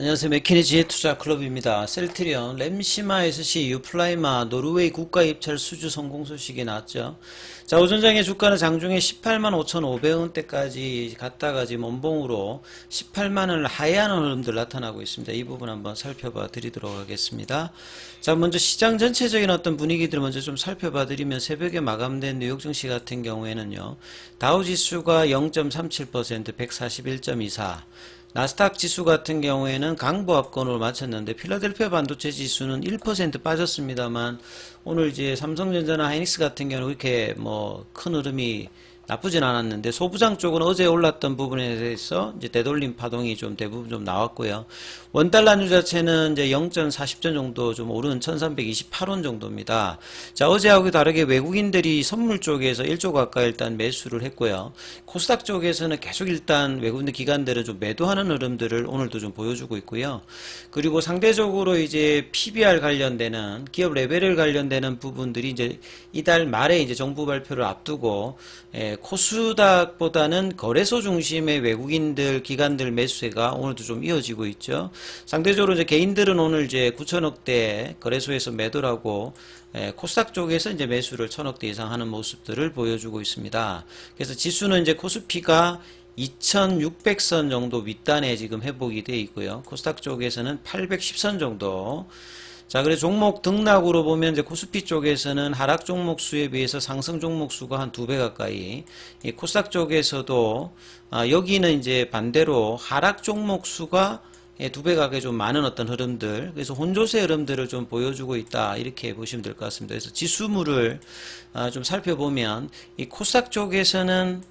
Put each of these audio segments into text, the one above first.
안녕하세요. 맥키니 지혜투자클럽입니다. 셀트리온, 램시마 SC, 유플라이마, 노르웨이 국가 입찰 수주 성공 소식이 나왔죠. 자, 오전장의 주가는 장중에 18만 5,500원대까지 갔다가 지금 원봉으로 18만원을 하회하는 흐름들 나타나고 있습니다. 이 부분 한번 살펴봐 드리도록 하겠습니다. 자, 먼저 시장 전체적인 어떤 분위기들을 먼저 좀 살펴봐 드리면 새벽에 마감된 뉴욕 증시 같은 경우에는요, 다우지수가 0.37%, 141.24, 나스닥 지수 같은 경우에는 강보합권으로 마쳤는데 필라델피아 반도체 지수는 1% 빠졌습니다만 오늘 이제 삼성전자나 하이닉스 같은 경우는 그렇게 뭐 큰 흐름이 나쁘진 않았는데 소부장 쪽은 어제 올랐던 부분에 대해서 이제 되돌림 파동이 좀 대부분 좀 나왔고요. 원달러주 자체는 이제 0.40전 정도 좀 오른 1328원 정도입니다. 자, 어제하고 다르게 외국인들이 선물 쪽에서 1조 가까이 일단 매수를 했고요. 코스닥 쪽에서는 계속 일단 외국인 기관들은 좀 매도하는 흐름들을 오늘도 좀 보여주고 있고요. 그리고 상대적으로 이제 PBR 관련되는 기업 레벨을 관련되는 부분들이 이제 이달 말에 이제 정부 발표를 앞두고 코스닥보다는 거래소 중심의 외국인들 기관들 매수세가 오늘도 좀 이어지고 있죠. 상대적으로 이제 개인들은 오늘 이제 9천억대 거래소에서 매도라고 코스닥 쪽에서 이제 매수를 1,000억대 이상 하는 모습들을 보여주고 있습니다. 그래서 지수는 이제 코스피가 2600선 정도 윗단에 지금 회복이 되어 있고요. 코스닥 쪽에서는 810선 정도. 자, 그래서 종목 등락으로 보면 이제 코스피 쪽에서는 하락 종목 수에 비해서 상승 종목 수가 한 2배 가까이, 이 코스닥 쪽에서도 여기는 이제 반대로 하락 종목 수가 2배 가까이 좀 많은 어떤 흐름들, 그래서 혼조세 흐름들을 좀 보여주고 있다, 이렇게 보시면 될 것 같습니다. 그래서 지수물을 좀 살펴보면 이 코스닥 쪽에서는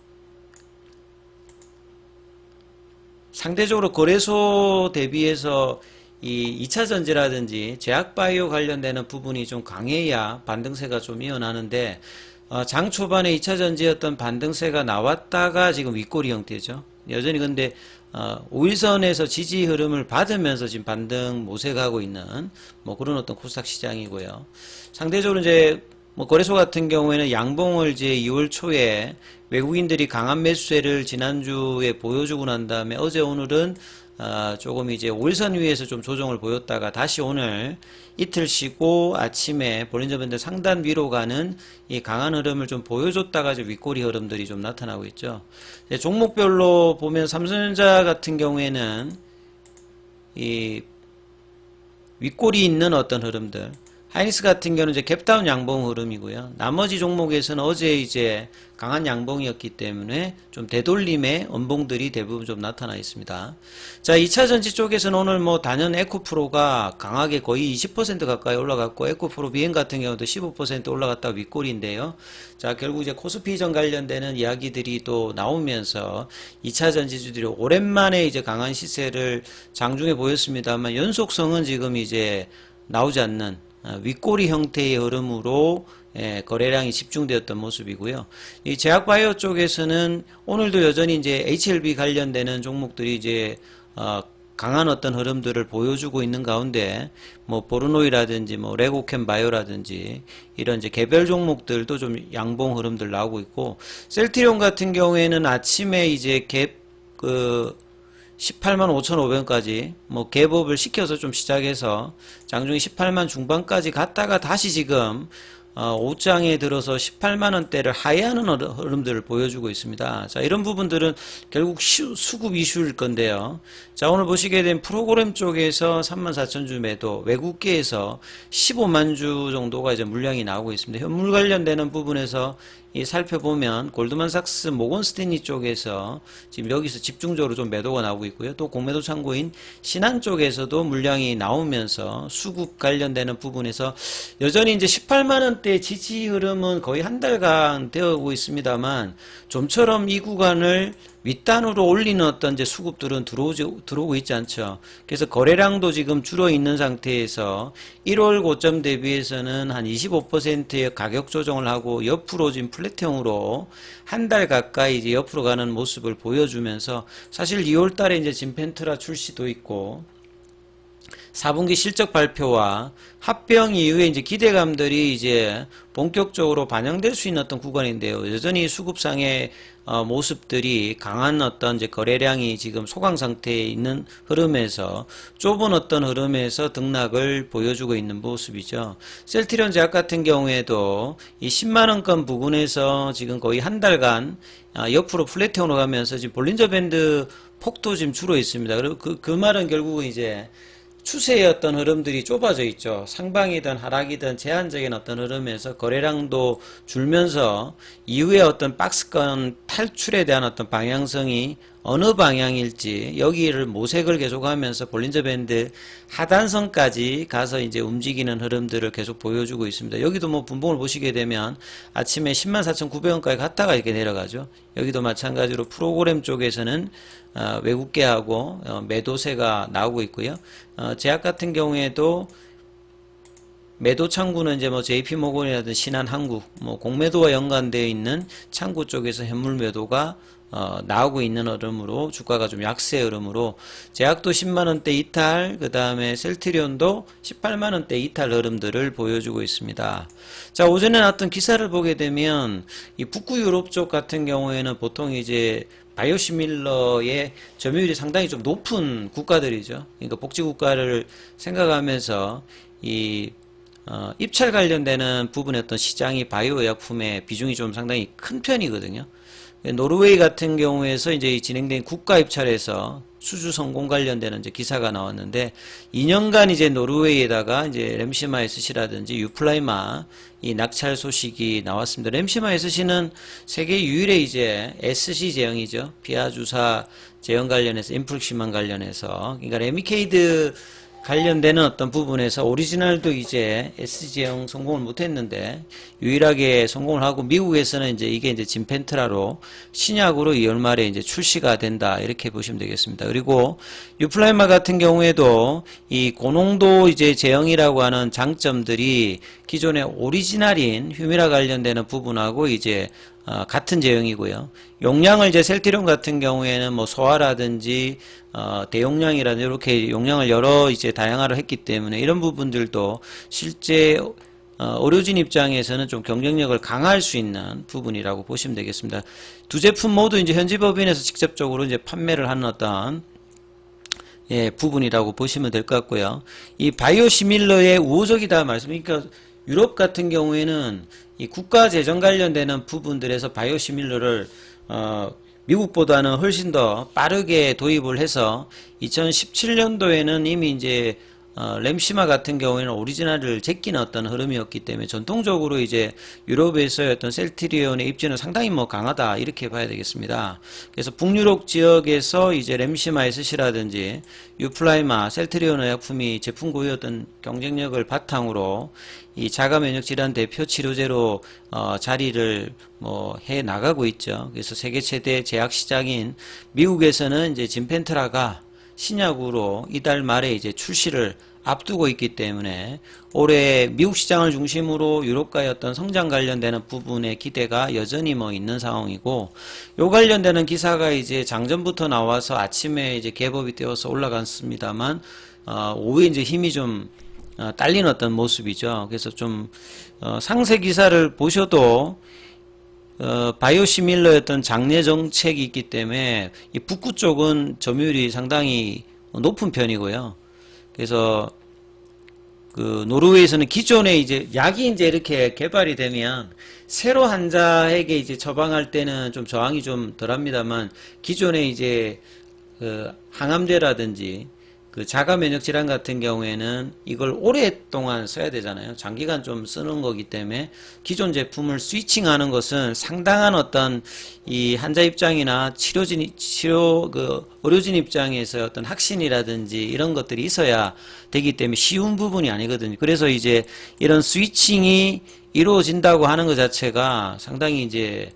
상대적으로 거래소 대비해서 이 2차 전지라든지 제약바이오 관련되는 부분이 좀 강해야 반등세가 좀 이어나는데, 장 초반에 2차 전지였던 반등세가 나왔다가 지금 윗꼬리 형태죠. 여전히 근데 5일선에서 지지 흐름을 받으면서 지금 반등 모색하고 있는 뭐 그런 어떤 코스닥 시장이고요. 상대적으로 이제 뭐 거래소 같은 경우에는 양봉을 이제 2월 초에 외국인들이 강한 매수세를 지난주에 보여주고 난 다음에 어제 오늘은 조금 이제 5일선 위에서 좀 조정을 보였다가 다시 오늘 이틀 쉬고 아침에 볼린저 밴드 상단 위로 가는 이 강한 흐름을 좀 보여줬다가 이제 윗꼬리 흐름들이 좀 나타나고 있죠. 종목별로 보면 삼성전자 같은 경우에는 이 윗꼬리 있는 어떤 흐름들, 하이닉스 같은 경우는 이제 갭다운 양봉 흐름이고요. 나머지 종목에서는 어제 이제 강한 양봉이었기 때문에 좀 되돌림의 원봉들이 대부분 좀 나타나 있습니다. 자, 2차 전지 쪽에서는 오늘 뭐 단연 에코프로가 강하게 거의 20% 가까이 올라갔고, 에코프로 비행 같은 경우도 15% 올라갔다 윗골인데요. 자, 결국 이제 코스피전 관련되는 이야기들이 또 나오면서 2차 전지주들이 오랜만에 이제 강한 시세를 장중에 보였습니다만 연속성은 지금 이제 나오지 않는 윗꼬리 형태의 흐름으로 거래량이 집중되었던 모습이고요. 이 제약바이오 쪽에서는 오늘도 여전히 이제 HLB 관련되는 종목들이 이제 강한 어떤 흐름들을 보여주고 있는 가운데 뭐 보르노이라든지 뭐 레고캠 바이오라든지 이런 이제 개별 종목들도 좀 양봉 흐름들 나오고 있고, 셀트리온 같은 경우에는 아침에 이제 18만 5,500원까지 뭐 갭업을 시켜서 좀 시작해서 장중에 18만 중반까지 갔다가 다시 지금 오장에 들어서 18만원대를 하회하는 흐름들을 보여주고 있습니다. 자, 이런 부분들은 결국 수급 이슈일 건데요. 자, 오늘 보시게 된 프로그램 쪽에서 34,000주 매도, 외국계에서 15만 주 정도가 이제 물량이 나오고 있습니다. 현물 관련되는 부분에서 살펴보면 골드만삭스, 모건스탠리 쪽에서 지금 여기서 집중적으로 좀 매도가 나오고 있고요. 또 공매도 창고인 신한 쪽에서도 물량이 나오면서 수급 관련되는 부분에서 여전히 이제 18만원대 지지 흐름은 거의 한 달간 되어오고 있습니다만, 좀처럼 이 구간을 윗단으로 올리는 어떤 이제 수급들은 들어오고 있지 않죠. 그래서 거래량도 지금 줄어 있는 상태에서 1월 고점 대비해서는 한 25%의 가격 조정을 하고 옆으로 지금 플랫형으로 한 달 가까이 이제 옆으로 가는 모습을 보여주면서, 사실 2월 달에 이제 진펜트라 출시도 있고 4분기 실적 발표와 합병 이후에 이제 기대감들이 이제 본격적으로 반영될 수 있는 어떤 구간인데요. 여전히 수급상의 모습들이 강한 어떤 이제 거래량이 지금 소강 상태에 있는 흐름에서 좁은 어떤 흐름에서 등락을 보여주고 있는 모습이죠. 셀트리온 제약 같은 경우에도 이 10만원권 부근에서 지금 거의 한 달간 옆으로 플랫형으로 가면서 지금 볼린저 밴드 폭도 지금 줄어 있습니다. 그리고 그 말은 결국은 이제 추세의 어떤 흐름들이 좁아져 있죠. 상방이든 하락이든 제한적인 어떤 흐름에서 거래량도 줄면서 이후에 어떤 박스권 탈출에 대한 어떤 방향성이 어느 방향일지 여기를 모색을 계속하면서 볼린저 밴드 하단선까지 가서 이제 움직이는 흐름들을 계속 보여주고 있습니다. 여기도 뭐 분봉을 보시게 되면 아침에 104,900원까지 갔다가 이렇게 내려가죠. 여기도 마찬가지로 프로그램 쪽에서는 외국계하고 매도세가 나오고 있고요. 제약 같은 경우에도 매도 창구는 이제 뭐 JP모건이라든지 신한한국, 뭐 공매도와 연관되어 있는 창구 쪽에서 현물 매도가 나오고 있는 흐름으로 주가가 좀 약세 흐름으로 제약도 10만원대 이탈, 그 다음에 셀트리온도 18만원대 이탈 흐름들을 보여주고 있습니다. 자, 오전에 나왔던 기사를 보게 되면 이 북구 유럽 쪽 같은 경우에는 보통 이제 바이오시밀러의 점유율이 상당히 좀 높은 국가들이죠. 그러니까 복지 국가를 생각하면서 이 입찰 관련되는 부분의 어떤 시장이 바이오 의약품의 비중이 좀 상당히 큰 편이거든요. 노르웨이 같은 경우에서 이제 진행된 국가 입찰에서 수주 성공 관련되는 이제 기사가 나왔는데 2년간 이제 노르웨이에다가 이제 램시마 SC라든지 유플라이마 이 낙찰 소식이 나왔습니다. 램시마 SC는 세계 유일의 이제 SC 제형이죠. 비아 주사 제형 관련해서 인플루시만 관련해서 그러니까 레미케이드 관련되는 어떤 부분에서 오리지널도 이제 SG형 성공을 못했는데 유일하게 성공을 하고 미국에서는 이제 이게 이제 진펜트라로 신약으로 2월 말에 이제 출시가 된다 이렇게 보시면 되겠습니다. 그리고 유플라이마 같은 경우에도 이 고농도 이제 제형이라고 하는 장점들이 기존의 오리지널인 휴미라 관련되는 부분하고 이제 같은 제형이고요. 용량을 이제 셀트리온 같은 경우에는 뭐 소화라든지 대용량이라든지 이렇게 용량을 여러 이제 다양화를 했기 때문에 이런 부분들도 실제 의료진 입장에서는 좀 경쟁력을 강화할 수 있는 부분이라고 보시면 되겠습니다. 두 제품 모두 이제 현지 법인에서 직접적으로 이제 판매를 하는 어떤 부분이라고 보시면 될 것 같고요. 이 바이오시밀러의 우호적이다 말씀이니까 유럽 같은 경우에는 이 국가 재정 관련되는 부분들에서 바이오시밀러를 미국보다는 훨씬 더 빠르게 도입을 해서 2017년도에는 이미 이제 램시마 같은 경우에는 오리지널을 제끼는 어떤 흐름이었기 때문에 전통적으로 이제 유럽에서의 어떤 셀트리온의 입지는 상당히 뭐 강하다 이렇게 봐야 되겠습니다. 그래서 북유럽 지역에서 이제 램시마 SC라든지 유플라이마, 셀트리온 의약품이 제품 고유 어떤 경쟁력을 바탕으로 이 자가 면역 질환 대표 치료제로 자리를 뭐 해 나가고 있죠. 그래서 세계 최대 제약 시장인 미국에서는 이제 진펜트라가 신약으로 이달 말에 이제 출시를 앞두고 있기 때문에 올해 미국 시장을 중심으로 유럽과의 어떤 성장 관련되는 부분의 기대가 여전히 뭐 있는 상황이고 요 관련되는 기사가 이제 장전부터 나와서 아침에 이제 개법이 되어서 올라갔습니다만 오후에 이제 힘이 좀 딸린 어떤 모습이죠. 그래서 좀 상세 기사를 보셔도 바이오시밀러였던 장내 정책이 있기 때문에 이 북구 쪽은 점유율이 상당히 높은 편이고요. 그래서 그 노르웨이에서는 기존에 이제 약이 이제 이렇게 개발이 되면 새로 환자에게 이제 처방할 때는 좀 저항이 좀 덜합니다만 기존에 이제 그 항암제라든지 그 자가 면역 질환 같은 경우에는 이걸 오랫동안 써야 되잖아요. 장기간 좀 쓰는 거기 때문에 기존 제품을 스위칭하는 것은 상당한 어떤 이 환자 입장이나 의료진 입장에서 어떤 확신이라든지 이런 것들이 있어야 되기 때문에 쉬운 부분이 아니거든요. 그래서 이제 이런 스위칭이 이루어진다고 하는 것 자체가 상당히 이제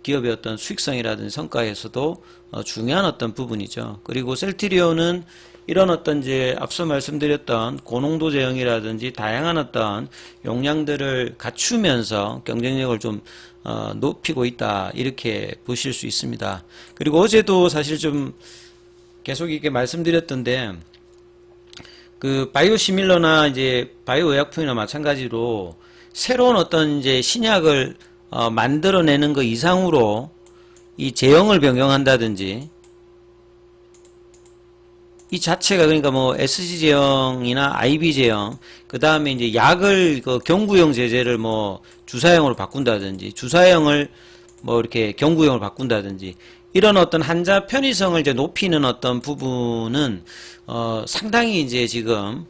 기업의 어떤 수익성이라든지 성과에서도 중요한 어떤 부분이죠. 그리고 셀트리온은 이런 어떤 이제 앞서 말씀드렸던 고농도 제형이라든지 다양한 어떤 용량들을 갖추면서 경쟁력을 좀 높이고 있다 이렇게 보실 수 있습니다. 그리고 어제도 사실 좀 계속 이렇게 말씀드렸던데 그 바이오시밀러나 이제 바이오 의약품이나 마찬가지로 새로운 어떤 이제 신약을 만들어내는 것 이상으로 이 제형을 변경한다든지 이 자체가 그러니까 뭐 SG 제형이나 IB 제형 그 다음에 이제 약을 그 경구용 제제를 뭐 주사형으로 바꾼다든지 주사형을 뭐 이렇게 경구형으로 바꾼다든지 이런 어떤 환자 편의성을 이제 높이는 어떤 부분은 상당히 이제 지금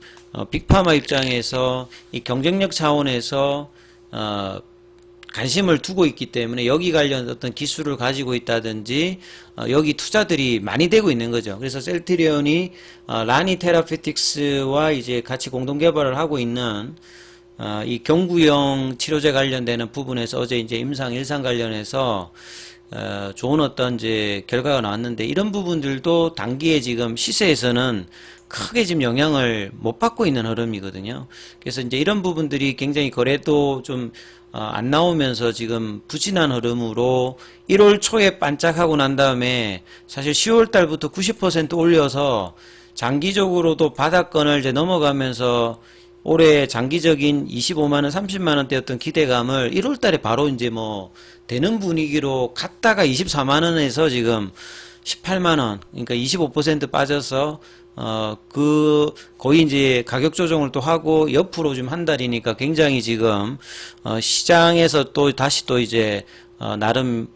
빅파마 입장에서 이 경쟁력 차원에서 관심을 두고 있기 때문에 여기 관련 어떤 기술을 가지고 있다든지 여기 투자들이 많이 되고 있는 거죠. 그래서 셀트리온이 라니 테라피틱스와 이제 같이 공동 개발을 하고 있는 이 경구용 치료제 관련되는 부분에서 어제 이제 임상 일상 관련해서 좋은 어떤 이제 결과가 나왔는데 이런 부분들도 단기에 지금 시세에서는 크게 지금 영향을 못 받고 있는 흐름이거든요. 그래서 이제 이런 부분들이 굉장히 거래도 좀 안 나오면서 지금 부진한 흐름으로 1월 초에 반짝하고 난 다음에 사실 10월 달부터 90% 올려서 장기적으로도 바닥권을 이제 넘어가면서 올해 장기적인 25만원, 30만원대였던 기대감을 1월 달에 바로 이제 뭐 되는 분위기로 갔다가 24만원에서 지금 18만원, 그러니까 25% 빠져서 거의 이제 가격 조정을 또 하고 옆으로 좀 한 달이니까 굉장히 지금, 시장에서 또 다시 또 이제, 나름,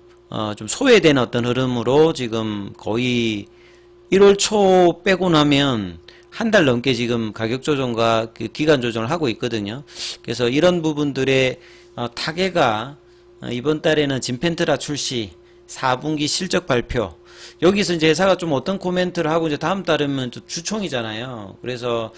좀 소외된 어떤 흐름으로 지금 거의 1월 초 빼고 나면 한 달 넘게 지금 가격 조정과 그 기간 조정을 하고 있거든요. 그래서 이런 부분들의 타개가 이번 달에는 진펜트라 출시, 4분기 실적 발표, 여기서 이제 회사가 좀 어떤 코멘트를 하고 이제 다음 달이면 또 주총이잖아요. 그래서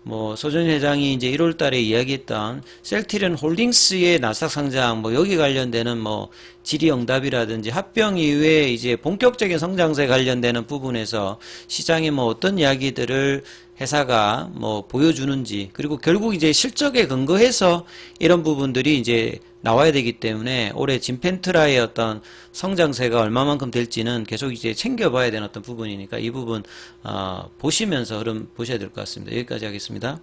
뭐 서준 회장이 이제 1월 달에 이야기했던 셀트리온 홀딩스의 나스닥 상장 뭐 여기 관련되는 뭐 질의응답이라든지 합병 이후에 이제 본격적인 성장세 관련되는 부분에서 시장에 뭐 어떤 이야기들을 회사가 뭐 보여주는지 그리고 결국 이제 실적에 근거해서 이런 부분들이 이제 나와야 되기 때문에 올해 진펜트라의 어떤 성장세가 얼마만큼 될지는 계속 이제 챙겨봐야 되는 어떤 부분이니까 이 부분 보시면서 흐름 보셔야 될 것 같습니다. 여기까지 하겠습니다.